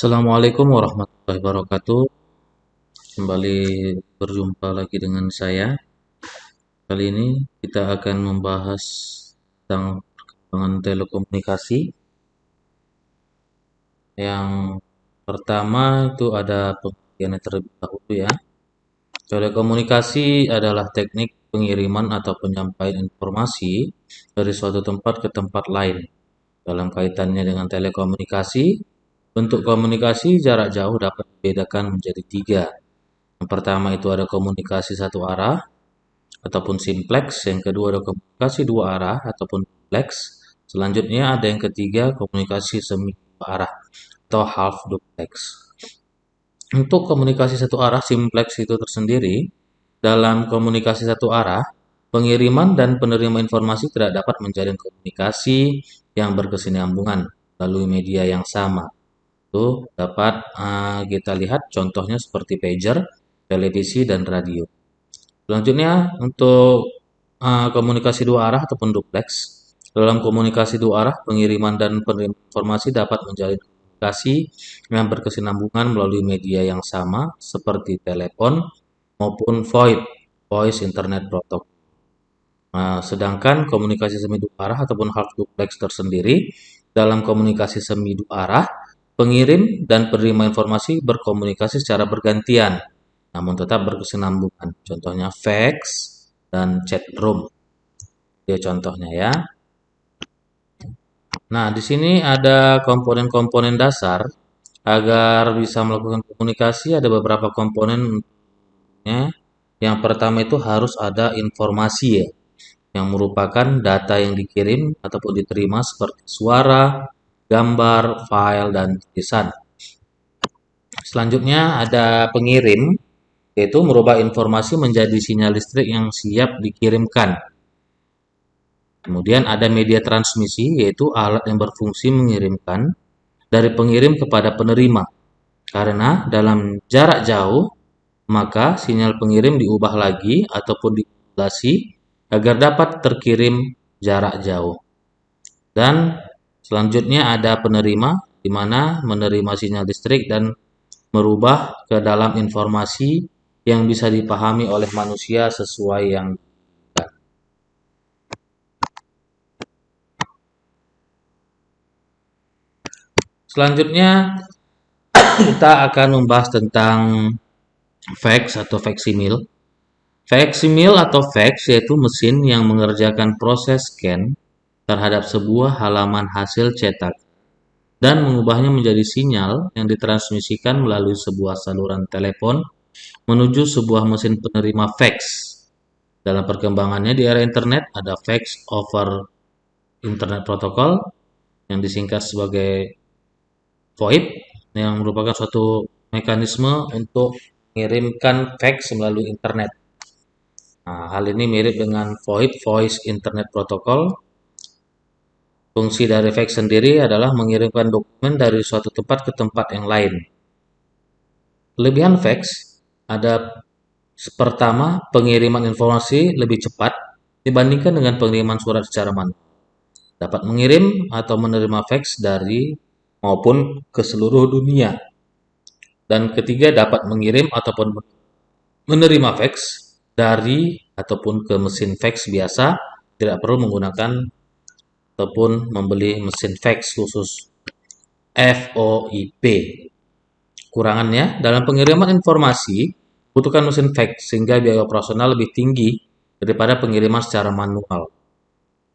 Assalamualaikum warahmatullahi wabarakatuh. Kembali berjumpa lagi dengan saya. Kali ini kita akan membahas tentang perkembangan telekomunikasi. Yang pertama itu ada pengertiannya terlebih dahulu ya. Telekomunikasi adalah teknik pengiriman atau penyampaian informasi dari suatu tempat ke tempat lain. Dalam kaitannya dengan telekomunikasi, bentuk komunikasi jarak jauh dapat dibedakan menjadi tiga. Yang pertama itu ada komunikasi satu arah ataupun simplex, yang kedua ada komunikasi dua arah ataupun duplex. Selanjutnya ada yang ketiga komunikasi semi dua arah atau half duplex. Untuk komunikasi satu arah simplex itu tersendiri, dalam komunikasi satu arah, pengiriman dan penerima informasi tidak dapat menjalin komunikasi yang berkesinambungan melalui media yang sama. Itu dapat kita lihat contohnya seperti pager, televisi, dan radio. Selanjutnya untuk komunikasi dua arah ataupun duplex. Dalam komunikasi dua arah, pengiriman dan penerima informasi dapat menjalin komunikasi yang berkesinambungan melalui media yang sama seperti telepon maupun VoIP, Voice Internet Protocol. Sedangkan komunikasi semi dua arah ataupun half duplex tersendiri, dalam komunikasi semi dua arah, pengirim dan penerima informasi berkomunikasi secara bergantian, namun tetap berkesinambungan. Contohnya fax dan chat room. Dia contohnya ya. Nah, di sini ada komponen-komponen dasar agar bisa melakukan komunikasi. Ada beberapa komponennya. Yang pertama itu harus ada informasi ya, yang merupakan data yang dikirim ataupun diterima seperti suara, gambar, file, dan tulisan. Selanjutnya ada pengirim, yaitu merubah informasi menjadi sinyal listrik yang siap dikirimkan. Kemudian ada media transmisi, yaitu alat yang berfungsi mengirimkan dari pengirim kepada penerima. Karena dalam jarak jauh, maka sinyal pengirim diubah lagi ataupun dimodulasi agar dapat terkirim jarak jauh. Dan selanjutnya ada penerima, di mana menerima sinyal listrik dan merubah ke dalam informasi yang bisa dipahami oleh manusia sesuai yang diinginkan. Selanjutnya kita akan membahas tentang fax atau faksimil. Faksimil atau fax yaitu mesin yang mengerjakan proses scan terhadap sebuah halaman hasil cetak dan mengubahnya menjadi sinyal yang ditransmisikan melalui sebuah saluran telepon menuju sebuah mesin penerima fax. Dalam perkembangannya di era internet ada fax over internet protocol yang disingkat sebagai VoIP yang merupakan suatu mekanisme untuk mengirimkan fax melalui internet. Nah, hal ini mirip dengan VoIP, Voice Internet Protocol. Fungsi dari fax sendiri adalah mengirimkan dokumen dari suatu tempat ke tempat yang lain. Kelebihan fax ada pertama, pengiriman informasi lebih cepat dibandingkan dengan pengiriman surat secara manual. Dapat mengirim atau menerima fax dari maupun ke seluruh dunia. Dan ketiga, dapat mengirim ataupun menerima fax dari ataupun ke mesin fax biasa, tidak perlu menggunakan ataupun membeli mesin fax khusus VoIP. Kurangannya, dalam pengiriman informasi butuhkan mesin fax sehingga biaya operasional lebih tinggi daripada pengiriman secara manual.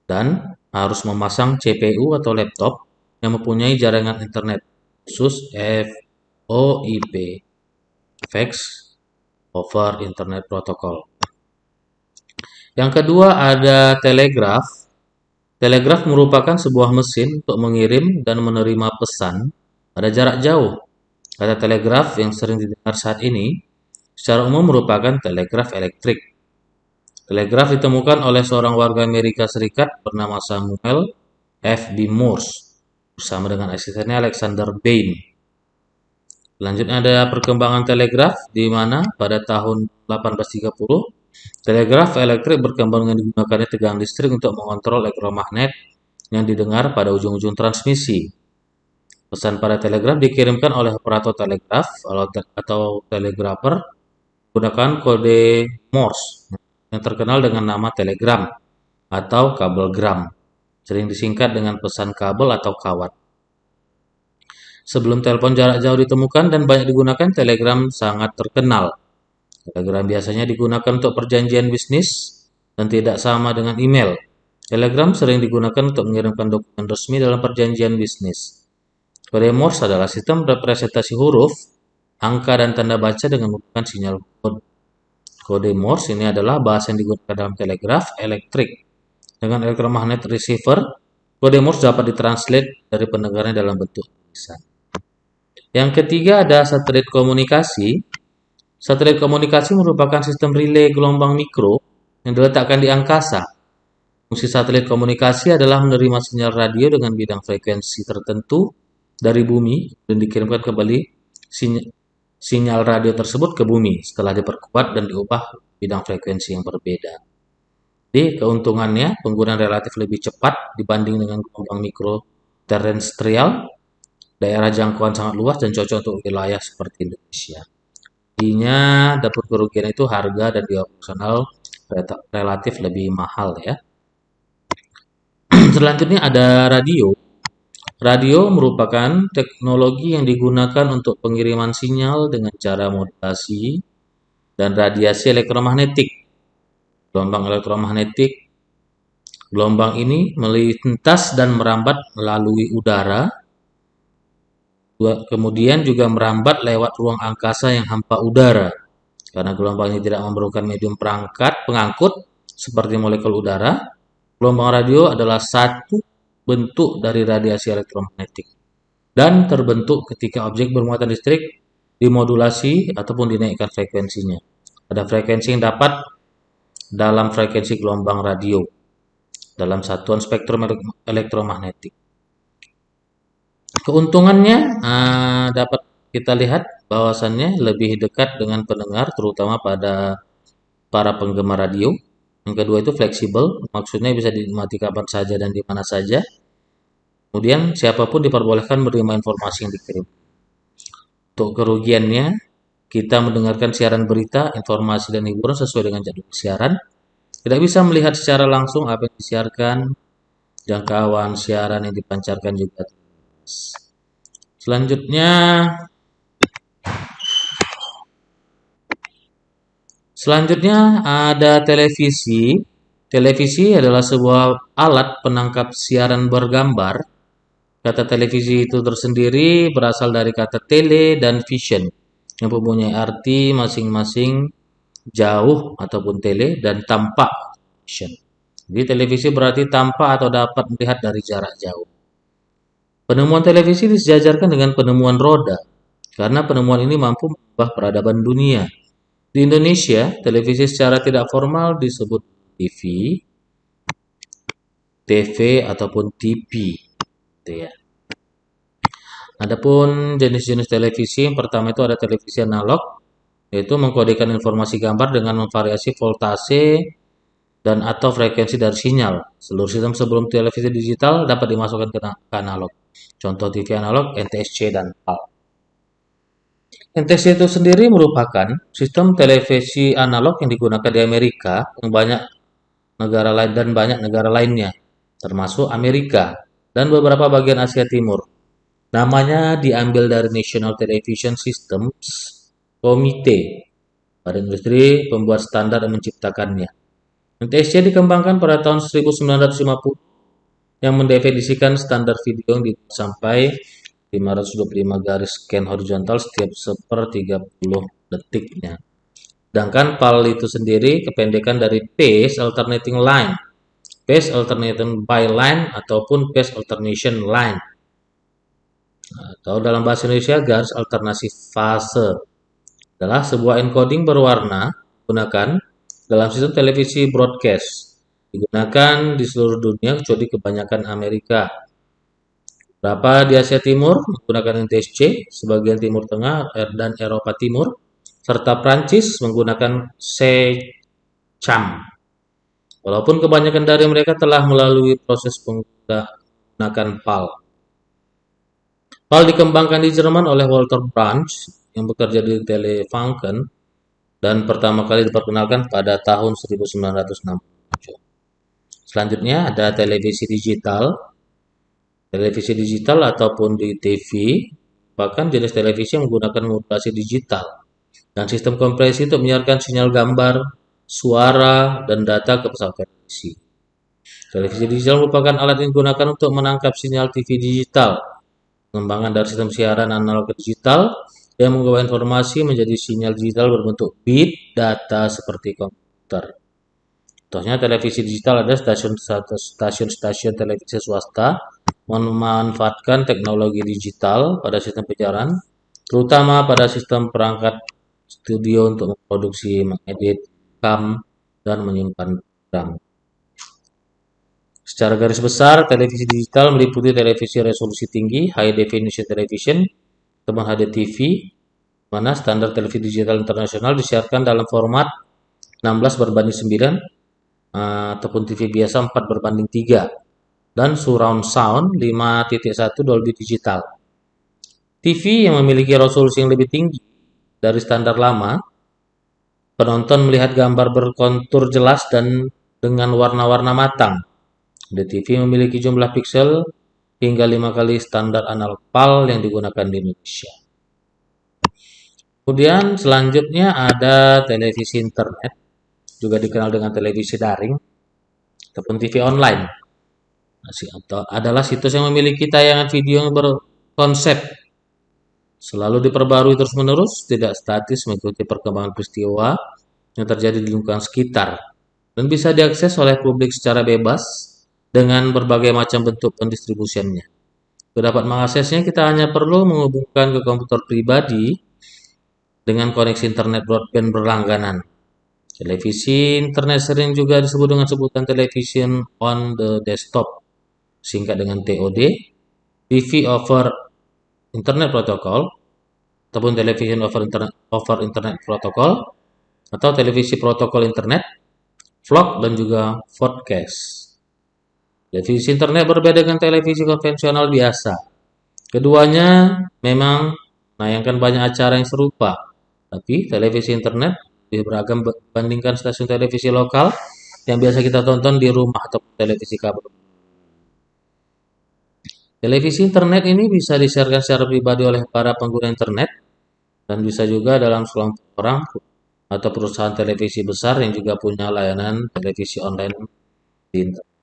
Dan harus memasang CPU atau laptop yang mempunyai jaringan internet khusus VoIP, Fax over Internet Protocol. Yang kedua ada telegraf. Telegraf merupakan sebuah mesin untuk mengirim dan menerima pesan pada jarak jauh. Kata telegraf yang sering didengar saat ini secara umum merupakan telegraf elektrik. Telegraf ditemukan oleh seorang warga Amerika Serikat bernama Samuel F. B. Morse bersama dengan asistennya Alexander Bain. Selanjutnya ada perkembangan telegraf di mana pada tahun 1830 telegraf elektrik berkembang dengan digunakannya tegangan listrik untuk mengontrol elektromagnet yang didengar pada ujung-ujung transmisi. Pesan pada telegraf dikirimkan oleh operator telegraf atau telegrafer menggunakan kode Morse yang terkenal dengan nama telegram atau kabelgram, sering disingkat dengan pesan kabel atau kawat. Sebelum telepon jarak jauh ditemukan dan banyak digunakan, telegram sangat terkenal. Telegram biasanya digunakan untuk perjanjian bisnis dan tidak sama dengan email. Telegram sering digunakan untuk mengirimkan dokumen resmi dalam perjanjian bisnis. Kode Morse adalah sistem representasi huruf, angka, dan tanda baca dengan menggunakan sinyal kode. Kode Morse ini adalah bahasa yang digunakan dalam telegraf elektrik. Dengan elektromagnet receiver, kode Morse dapat ditranslate dari pendengarnya dalam bentuk tulisan. Yang ketiga ada satelit komunikasi. Satelit komunikasi merupakan sistem relay gelombang mikro yang diletakkan di angkasa. Fungsi satelit komunikasi adalah menerima sinyal radio dengan bidang frekuensi tertentu dari bumi dan dikirimkan kembali sinyal radio tersebut ke bumi setelah diperkuat dan diubah bidang frekuensi yang berbeda. Jadi keuntungannya penggunaan relatif lebih cepat dibanding dengan gelombang mikro terestrial, daerah jangkauan sangat luas dan cocok untuk wilayah seperti Indonesia. Jadinya dapat kerugian itu harga dan biaya operasional relatif lebih mahal ya. Selanjutnya ada radio. Radio merupakan teknologi yang digunakan untuk pengiriman sinyal dengan cara modulasi dan radiasi elektromagnetik. Gelombang elektromagnetik, gelombang ini melintas dan merambat melalui udara, kemudian juga merambat lewat ruang angkasa yang hampa udara. Karena gelombang ini tidak memerlukan medium pengangkut seperti molekul udara, gelombang radio adalah satu bentuk dari radiasi elektromagnetik dan terbentuk ketika objek bermuatan listrik dimodulasi ataupun dinaikkan frekuensinya. Ada frekuensi yang dapat dalam frekuensi gelombang radio dalam satuan spektrum elektromagnetik. Keuntungannya dapat kita lihat bahwasannya lebih dekat dengan pendengar terutama pada para penggemar radio. Yang kedua itu fleksibel, maksudnya bisa dinikmati kapan saja dan di mana saja. Kemudian siapapun diperbolehkan menerima informasi yang dikirim. Untuk kerugiannya, kita mendengarkan siaran berita, informasi dan hiburan sesuai dengan jadwal siaran. Tidak bisa melihat secara langsung apa yang disiarkan, jangkauan siaran yang dipancarkan juga. Selanjutnya ada televisi. Televisi adalah sebuah alat penangkap siaran bergambar. Kata televisi itu tersendiri berasal dari kata tele dan vision yang mempunyai arti masing-masing jauh ataupun tele dan tampak vision. Jadi televisi berarti tampak atau dapat melihat dari jarak jauh. Penemuan televisi disejajarkan dengan penemuan roda karena penemuan ini mampu mengubah peradaban dunia. Di Indonesia, televisi secara tidak formal disebut TV ataupun TV. Gitu ya. Adapun jenis-jenis televisi, yang pertama itu ada televisi analog, yaitu mengkodekan informasi gambar dengan memvariasi voltase dan atau frekuensi dari sinyal. Seluruh sistem sebelum televisi digital dapat dimasukkan ke analog. Contoh TV analog, NTSC dan PAL. NTSC itu sendiri merupakan sistem televisi analog yang digunakan di Amerika yang banyak negara lainnya, termasuk Amerika dan beberapa bagian Asia Timur. Namanya diambil dari National Television Systems Committee, pada industri pembuat standar dan menciptakannya. NTSC dikembangkan pada tahun 1950 yang mendefinisikan standar video yang dibuat sampai 525 garis scan horizontal setiap 1/30 detiknya. Sedangkan PAL itu sendiri kependekan dari Phase Alternating Line, Phase Alternating by Line ataupun Phase Alternation Line. Atau dalam bahasa Indonesia garis alternasi fase adalah sebuah encoding berwarna digunakan dalam sistem televisi broadcast. Digunakan di seluruh dunia kecuali kebanyakan Amerika. Beberapa di Asia Timur menggunakan NTSC, sebagian Timur Tengah dan Eropa Timur, serta Prancis menggunakan SECAM. Walaupun kebanyakan dari mereka telah melalui proses menggunakan PAL. PAL dikembangkan di Jerman oleh Walter Branch yang bekerja di Telefunken dan pertama kali diperkenalkan pada tahun 1967. Selanjutnya ada televisi digital. Televisi digital ataupun di TV, bahkan jenis televisi yang menggunakan modulasi digital dan sistem kompresi untuk menyiarkan sinyal gambar, suara, dan data ke pesawat televisi. Televisi digital merupakan alat yang digunakan untuk menangkap sinyal TV digital. Pengembangan dari sistem siaran analog ke digital yang mengubah informasi menjadi sinyal digital berbentuk bit data seperti komputer. Contohnya televisi digital ada stasiun-stasiun televisi swasta memanfaatkan teknologi digital pada sistem penyiaran, terutama pada sistem perangkat studio untuk memproduksi, mengedit, rekam, dan menyimpan program. Secara garis besar, televisi digital meliputi televisi resolusi tinggi, high definition television, teman HDTV, mana standar televisi digital internasional disiarkan dalam format 16:9 ataupun TV biasa 4:3 dan surround sound 5.1 Dolby Digital. TV yang memiliki resolusi yang lebih tinggi dari standar lama, penonton melihat gambar berkontur jelas dan dengan warna-warna matang. DTV memiliki jumlah piksel hingga 5 kali standar analog PAL yang digunakan di Indonesia. Kemudian selanjutnya ada televisi internet, juga dikenal dengan televisi daring ataupun TV online. Atau adalah situs yang memiliki tayangan video yang berkonsep selalu diperbarui terus-menerus, tidak statis mengikuti perkembangan peristiwa yang terjadi di lingkungan sekitar, dan bisa diakses oleh publik secara bebas dengan berbagai macam bentuk pendistribusiannya. Untuk dapat mengaksesnya, kita hanya perlu menghubungkan ke komputer pribadi dengan koneksi internet broadband berlangganan. Televisi internet sering juga disebut dengan sebutan television on the desktop, singkat dengan TOD, TV over Internet Protocol, ataupun Television over Internet Protocol, atau televisi protokol internet, vlog, dan juga podcast. Televisi internet berbeda dengan televisi konvensional biasa. Keduanya memang menayangkan banyak acara yang serupa, tapi televisi internet lebih beragam dibandingkan stasiun televisi lokal yang biasa kita tonton di rumah atau televisi kabel. Televisi internet ini bisa disiarkan secara pribadi oleh para pengguna internet dan bisa juga dalam sekelompok orang atau perusahaan televisi besar yang juga punya layanan televisi online di internet.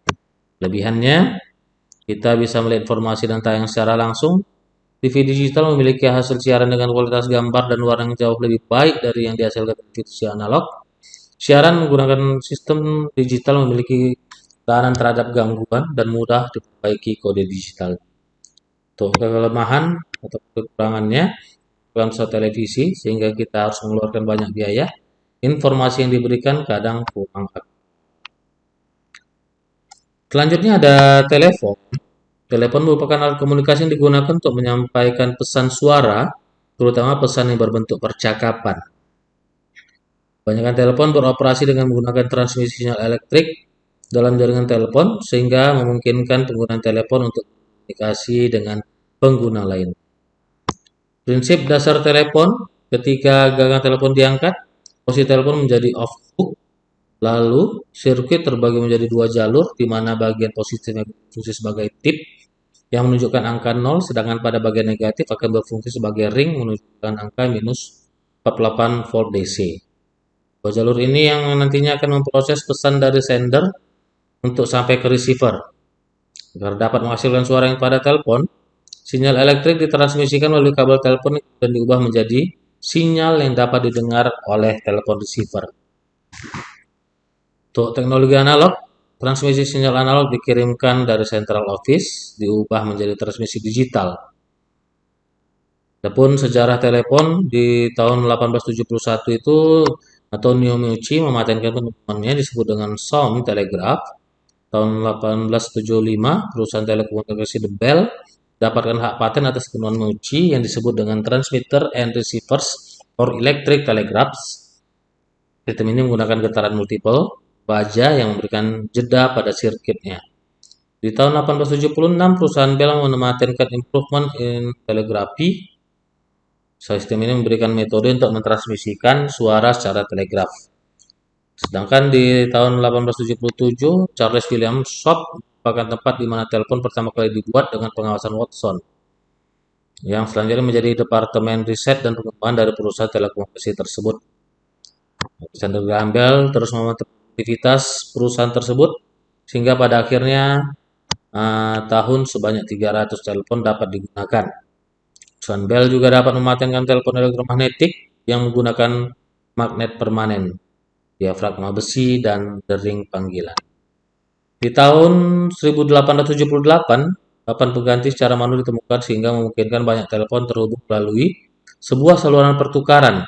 Kelebihannya, kita bisa melihat informasi dan tayang secara langsung. TV digital memiliki hasil siaran dengan kualitas gambar dan warna yang jauh lebih baik dari yang dihasilkan televisi analog. Siaran menggunakan sistem digital memiliki tahanan terhadap gangguan dan mudah diperbaiki kode digital. Untuk kelemahan atau kekurangannya, konsol televisi sehingga kita harus mengeluarkan banyak biaya. Informasi yang diberikan kadang kurang akurat. Selanjutnya ada telepon. Telepon merupakan alat komunikasi yang digunakan untuk menyampaikan pesan suara, terutama pesan yang berbentuk percakapan. Kebanyakan telepon beroperasi dengan menggunakan transmisi sinyal elektrik dalam jaringan telepon, sehingga memungkinkan penggunaan telepon untuk komunikasi dengan pengguna lain. Prinsip dasar telepon, ketika gagang telepon diangkat, posisi telepon menjadi off hook, lalu sirkuit terbagi menjadi dua jalur, di mana bagian positifnya berfungsi sebagai tip yang menunjukkan angka 0, sedangkan pada bagian negatif akan berfungsi sebagai ring menunjukkan angka minus 48 volt DC. Dua jalur ini yang nantinya akan memproses pesan dari sender untuk sampai ke receiver. Agar dapat menghasilkan suara yang pada telepon, sinyal elektrik ditransmisikan melalui kabel telepon dan diubah menjadi sinyal yang dapat didengar oleh telepon receiver. Untuk teknologi analog, transmisi sinyal analog dikirimkan dari central office, diubah menjadi transmisi digital. Adapun sejarah telepon di tahun 1871 itu Antonio Meucci mematenkan penemuannya disebut dengan sound telegraph. Tahun 1875, perusahaan telekomunikasi The Bell dapatkan hak paten atas penemuan Meucci yang disebut dengan transmitter and receivers for electric telegraphs. Sistem ini menggunakan getaran multiple baja yang memberikan jeda pada sirkuitnya. Di tahun 1876, perusahaan Bell mematenkan improvement in telegraphy. Sistem ini memberikan metode untuk mentransmisikan suara secara telegraf. Sedangkan di tahun 1877, Charles William Shop merupakan tempat di mana telepon pertama kali dibuat dengan pengawasan Watson, yang selanjutnya menjadi departemen riset dan pengembangan dari perusahaan telekomunikasi tersebut. Alexander Graham Bell terus memantau aktivitas perusahaan tersebut sehingga pada akhirnya tahun sebanyak 300 telepon dapat digunakan. Perusahaan Bell juga dapat mematenkan telepon elektromagnetik yang menggunakan magnet permanen, diafragma besi, dan dering panggilan. Di tahun 1878, papan pengganti secara manual ditemukan sehingga memungkinkan banyak telepon terhubung melalui sebuah saluran pertukaran.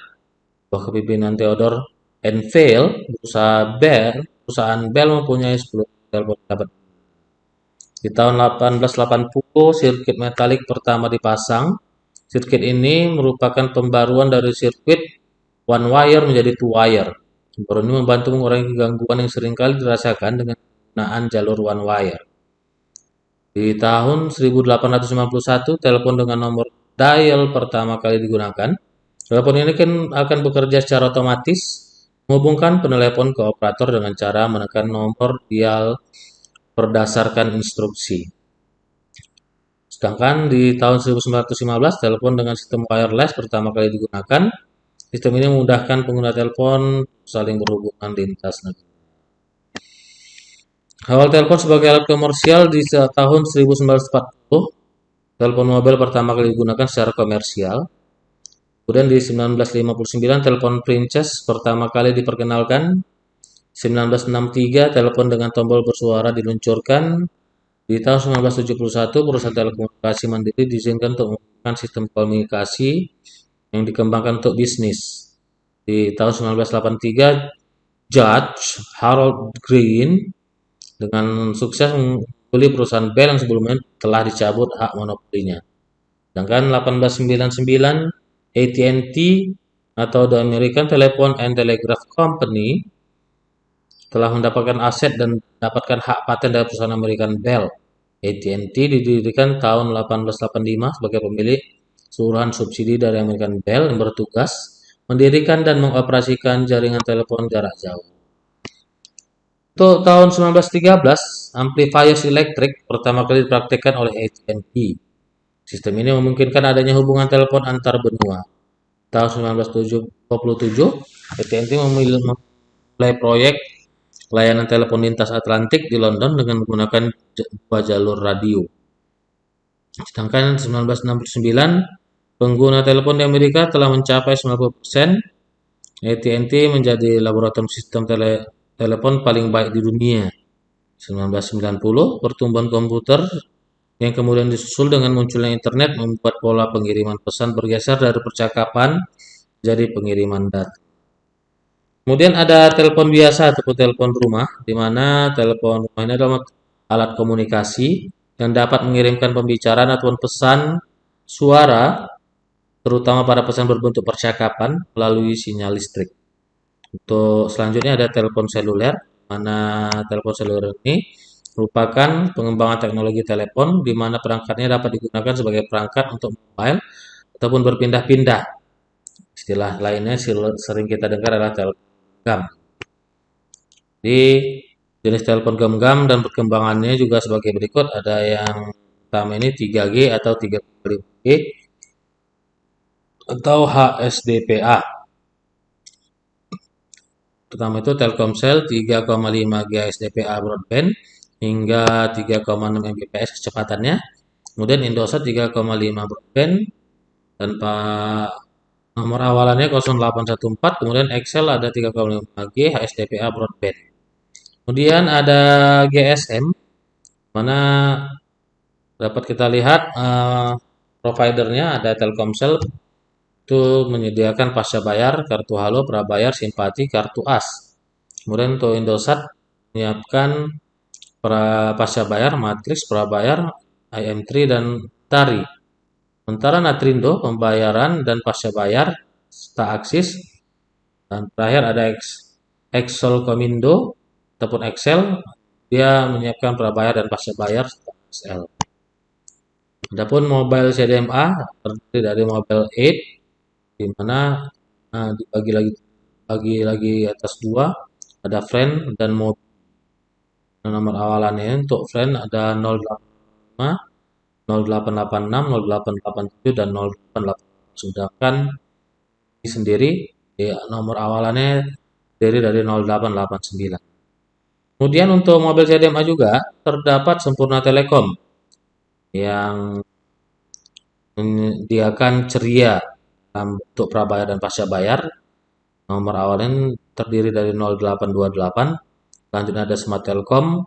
Bawah kepemimpinan Theodore Enfield, perusahaan Bell mempunyai 10 telepon dapat. Di tahun 1880, sirkuit metalik pertama dipasang. Sirkuit ini merupakan pembaruan dari sirkuit one wire menjadi two wire. Pembaruan ini membantu mengurangi gangguan yang seringkali dirasakan dengan penggunaan jalur one wire. Di tahun 1891, telepon dengan nomor dial pertama kali digunakan. Telepon ini akan bekerja secara otomatis, menghubungkan penelepon ke operator dengan cara menekan nomor dial berdasarkan instruksi. Sedangkan di tahun 1915, telepon dengan sistem wireless pertama kali digunakan. Sistem ini memudahkan pengguna telepon saling berhubungan lintas negara. Awal telepon sebagai alat komersial di tahun 1940, telepon mobil pertama kali digunakan secara komersial. Kemudian di 1959, telepon Princess pertama kali diperkenalkan. 1963, telepon dengan tombol bersuara diluncurkan. Di tahun 1971, perusahaan telekomunikasi mandiri diizinkan untuk menggunakan sistem komunikasi yang dikembangkan untuk bisnis. Di tahun 1983, Judge Harold Green dengan sukses membeli perusahaan Bell yang sebelumnya telah dicabut hak monopolinya. Sedangkan 1899, AT&T atau The American Telephone and Telegraph Company telah mendapatkan aset dan mendapatkan hak paten dari perusahaan American Bell. AT&T didirikan tahun 1885 sebagai pemilik keseluruhan subsidi dari American Bell yang bertugas mendirikan dan mengoperasikan jaringan telepon jarak jauh. Untuk tahun 1913, amplifiers elektrik pertama kali dipraktikkan oleh AT&T. Sistem ini memungkinkan adanya hubungan telepon antar benua. Tahun 1927, AT&T memulai proyek layanan telepon lintas Atlantik di London dengan menggunakan dua jalur radio. Sedangkan 1969, pengguna telepon di Amerika telah mencapai 90%. AT&T menjadi laboratorium sistem telepon paling baik di dunia. 1990, pertumbuhan komputer yang kemudian disusul dengan munculnya internet membuat pola pengiriman pesan bergeser dari percakapan jadi pengiriman data. Kemudian ada telepon biasa ataupun telepon rumah, di mana telepon rumah ini adalah alat komunikasi yang dapat mengirimkan pembicaraan ataupun pesan suara, terutama pada pesan berbentuk percakapan melalui sinyal listrik. Untuk selanjutnya ada telepon seluler, mana telepon seluler ini merupakan pengembangan teknologi telepon di mana perangkatnya dapat digunakan sebagai perangkat untuk mobile ataupun berpindah-pindah. Istilah lainnya sering kita dengar adalah telepon genggam. Di jenis telepon genggam dan perkembangannya juga sebagai berikut. Ada yang pertama ini 3G atau 3,5G atau HSDPA. Pertama itu Telkomsel 3,5 GHz-DPA broadband hingga 3,6 Mbps kecepatannya. Kemudian Indosat 3,5 broadband tanpa nomor awalannya 0814. Kemudian Excel ada 3,5 G HSDPA broadband. Kemudian ada GSM mana dapat kita lihat providernya ada Telkomsel itu menyediakan pasca bayar, kartu halo, prabayar, simpati, kartu as. Kemudian untuk Indosat menyiapkan pasca bayar, matriks, prabayar, IM3 dan Tari. Sementara Natrindo pembayaran dan pasca bayar, Aksis, dan terakhir ada Excel Komindo ataupun Excel dia menyiapkan prabayar dan pasca bayar SL. Adapun mobile CDMA terdiri dari mobile 8 di mana dibagi lagi atas dua, ada friend dan mobile. Nomor awalannya untuk friend ada 085, 0886, 0887 dan 0888. Sedangkan ini sendiri nomor awalannya terdiri dari 0889. Kemudian untuk mobil CDMA juga terdapat Sempurna Telekom yang menyediakan ceria dalam bentuk prabayar dan pasca bayar. Nomor awalnya terdiri dari 0828. Selanjutnya ada Smart Telkom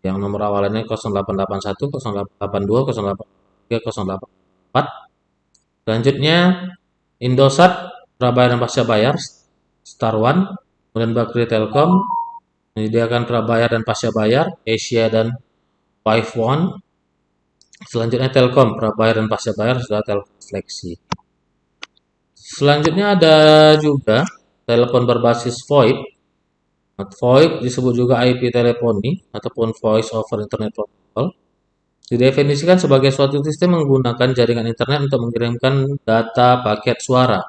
yang nomor awalnya 0881, 0882, 0883, 0884. Selanjutnya Indosat prabayar dan pasca bayar Star One, kemudian Bakri Telkom menyediakan prabayar dan pasca bayar Asia dan Five One. Selanjutnya Telkom prabayar dan pasca bayar sudah Telkom Flexi. Selanjutnya ada juga telepon berbasis VoIP. VoIP disebut juga IP teleponi ataupun Voice over Internet Protocol. Didefinisikan sebagai suatu sistem menggunakan jaringan internet untuk mengirimkan data paket suara,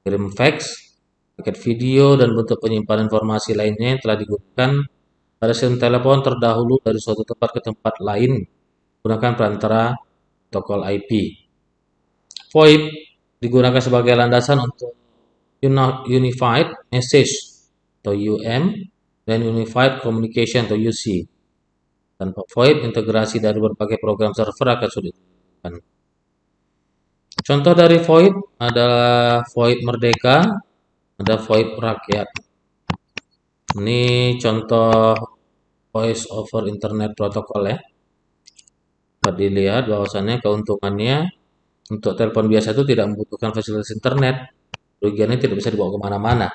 kirim fax, paket video, dan bentuk penyimpanan informasi lainnya yang telah digunakan pada sistem telepon terdahulu dari suatu tempat ke tempat lain menggunakan perantara protokol IP. VoIP digunakan sebagai landasan untuk Unified Message atau UM dan Unified Communication atau UC. Tanpa VoIP, integrasi dari berbagai program server akan sulit dilakukan. Contoh dari VoIP adalah VoIP Merdeka, ada VoIP Rakyat. Ini contoh Voice over Internet Protocol ya. Dapat dilihat bahwasannya keuntungannya untuk telepon biasa itu tidak membutuhkan fasilitas internet. Kerugiannya tidak bisa dibawa kemana-mana.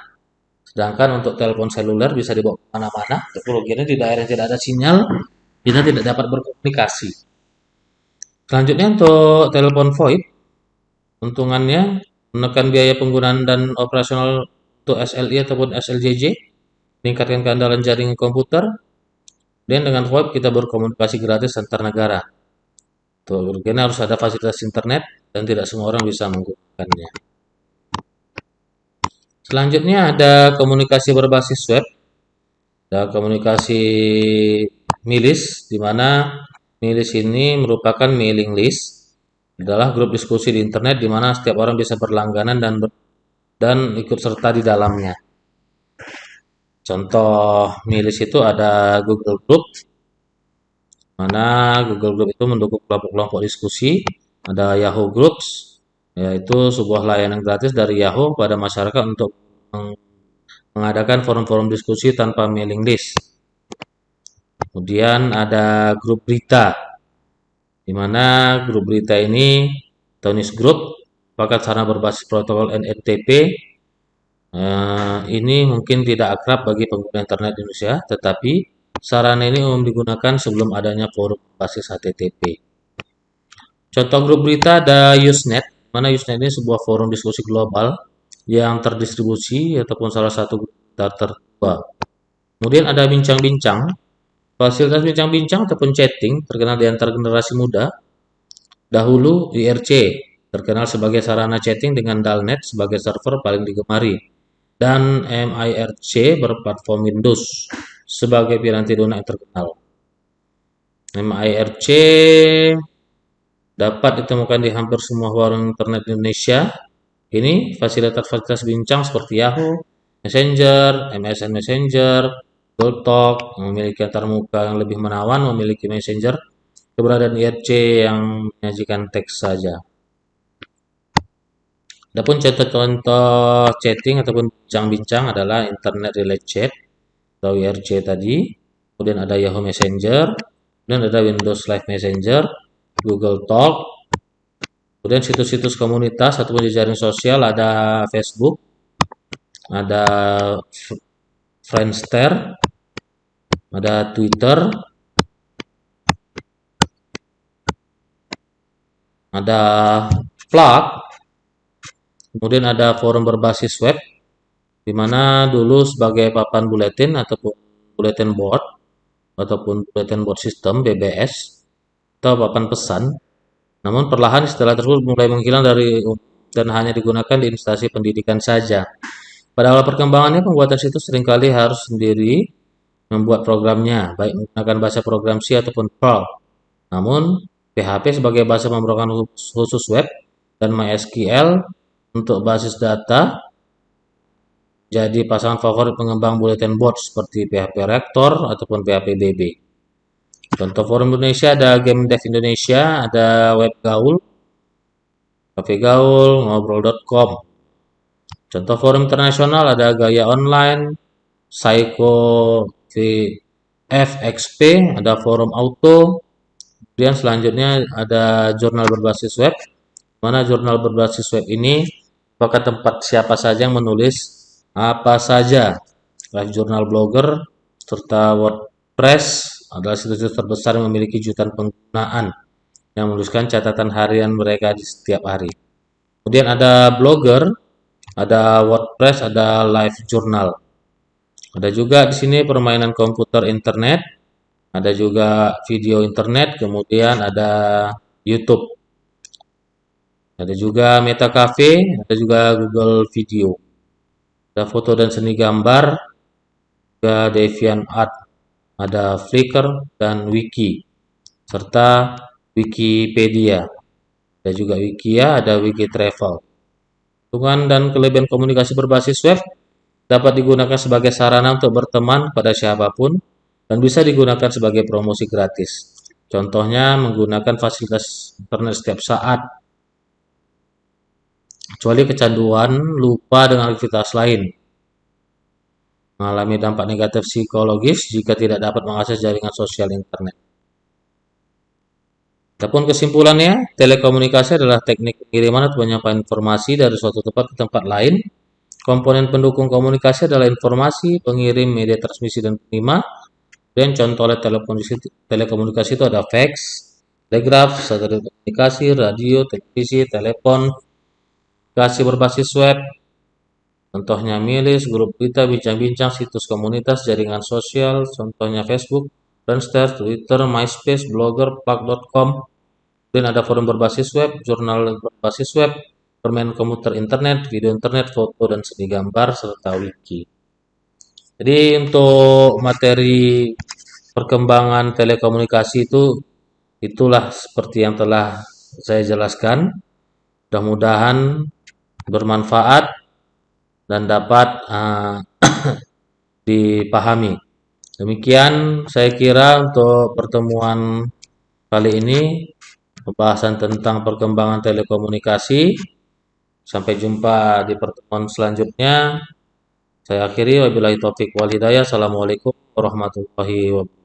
Sedangkan untuk telepon seluler bisa dibawa kemana-mana. Kerugiannya di daerah yang tidak ada sinyal, kita tidak dapat berkomunikasi. Selanjutnya untuk telepon VoIP, untungannya menekan biaya penggunaan dan operasional untuk SLI ataupun SLJJ, meningkatkan keandalan jaringan komputer, dan dengan VoIP kita berkomunikasi gratis antar negara. Kerugiannya harus ada fasilitas internet dan tidak semua orang bisa menggunakannya. Selanjutnya ada komunikasi berbasis web. Ada komunikasi milis, di mana milis ini merupakan mailing list, adalah grup diskusi di internet di mana setiap orang bisa berlangganan dan ikut serta di dalamnya. Contoh milis itu ada Google Group, mana Google Group itu mendukung kelompok-kelompok diskusi. Ada Yahoo Groups, yaitu sebuah layanan gratis dari Yahoo pada masyarakat untuk mengadakan forum-forum diskusi tanpa mailing list. Kemudian ada grup berita, di mana grup berita ini atau news group merupakan sarana berbasis protokol NNTP. Ini mungkin tidak akrab bagi pengguna internet di Indonesia, tetapi sarana ini umum digunakan sebelum adanya forum berbasis HTTP. Contoh grup berita ada Usenet, mana Usenet ini sebuah forum diskusi global yang terdistribusi ataupun salah satu grup berita tertua. Kemudian ada bincang-bincang. Fasilitas bincang-bincang ataupun chatting terkenal di antara generasi muda. Dahulu IRC terkenal sebagai sarana chatting dengan Dalnet sebagai server paling digemari. Dan MIRC berplatform Windows sebagai piranti lunak yang terkenal. MIRC dapat ditemukan di hampir semua warung internet di Indonesia. Ini fasilitas-fasilitas bincang seperti Yahoo, Messenger, MSN Messenger, Google Talk, memiliki antarmuka yang lebih menawan, memiliki Messenger, keberadaan IRC yang menyajikan teks saja. Adapun contoh-contoh chatting ataupun bincang-bincang adalah Internet Relay Chat atau IRC tadi, kemudian ada Yahoo Messenger, kemudian ada Windows Live Messenger, Google Talk, kemudian situs-situs komunitas ataupun jejaring sosial ada Facebook, ada Friendster, ada Twitter, ada Plug, kemudian ada forum berbasis web, di mana dulu sebagai papan buletin ataupun bulletin board, ataupun bulletin board system (BBS) atau papan pesan. Namun perlahan istilah tersebut mulai menghilang dan hanya digunakan di instansi pendidikan saja. Pada awal perkembangannya, pembuatan situs seringkali harus sendiri membuat programnya, baik menggunakan bahasa program C ataupun Perl. Namun, PHP sebagai bahasa pemrograman khusus web dan MySQL untuk basis data jadi pasangan favorit pengembang bulletin board seperti PHP Reactor ataupun PHP BB. Contoh forum Indonesia ada Game Dev Indonesia, ada Web Gaul, Cafe Gaul, Ngobrol.com. Contoh forum internasional ada Gaya Online, Psycho FXP, ada forum Auto. Kemudian selanjutnya ada jurnal berbasis web, mana jurnal berbasis web ini apakah tempat siapa saja yang menulis apa saja. Live Journal Blogger serta WordPress adalah situs terbesar yang memiliki jutaan penggunaan yang menuliskan catatan harian mereka di setiap hari. Kemudian ada Blogger, ada WordPress, ada Live Journal. Ada juga di sini permainan komputer internet, ada juga video internet, kemudian ada YouTube. Ada juga Meta Cafe, ada juga Google Video. Ada foto dan seni gambar, juga DeviantArt, ada Flickr dan Wiki, serta Wikipedia. Ada juga Wikia, ada Wikitravel. Keuntungan dan kelebihan komunikasi berbasis web dapat digunakan sebagai sarana untuk berteman pada siapapun dan bisa digunakan sebagai promosi gratis. Contohnya menggunakan fasilitas internet setiap saat, kecuali kecanduan lupa dengan aktivitas lain. Mengalami dampak negatif psikologis jika tidak dapat mengakses jaringan sosial internet. Adapun kesimpulannya, telekomunikasi adalah teknik pengiriman atau penyampaian informasi dari suatu tempat ke tempat lain. Komponen pendukung komunikasi adalah informasi, pengirim, media transmisi, dan penerima. Dan contoh telekomunikasi itu ada fax, telegraf, satelit komunikasi, radio, televisi, telepon, komunikasi berbasis web. Contohnya milis, grup berita, bincang-bincang, situs komunitas, jaringan sosial, contohnya Facebook, Friendster, Twitter, MySpace, Blogger, Plug.com. Dan ada forum berbasis web, jurnal berbasis web, permainan komputer internet, video internet, foto dan seni gambar, serta wiki. Jadi untuk materi perkembangan telekomunikasi itulah seperti yang telah saya jelaskan. Mudah-mudahan bermanfaat dan dapat dipahami. Demikian saya kira untuk pertemuan kali ini, pembahasan tentang perkembangan telekomunikasi. Sampai jumpa di pertemuan selanjutnya. Saya akhiri, wabillahi taufik wal hidayah. Assalamualaikum warahmatullahi wabarakatuh.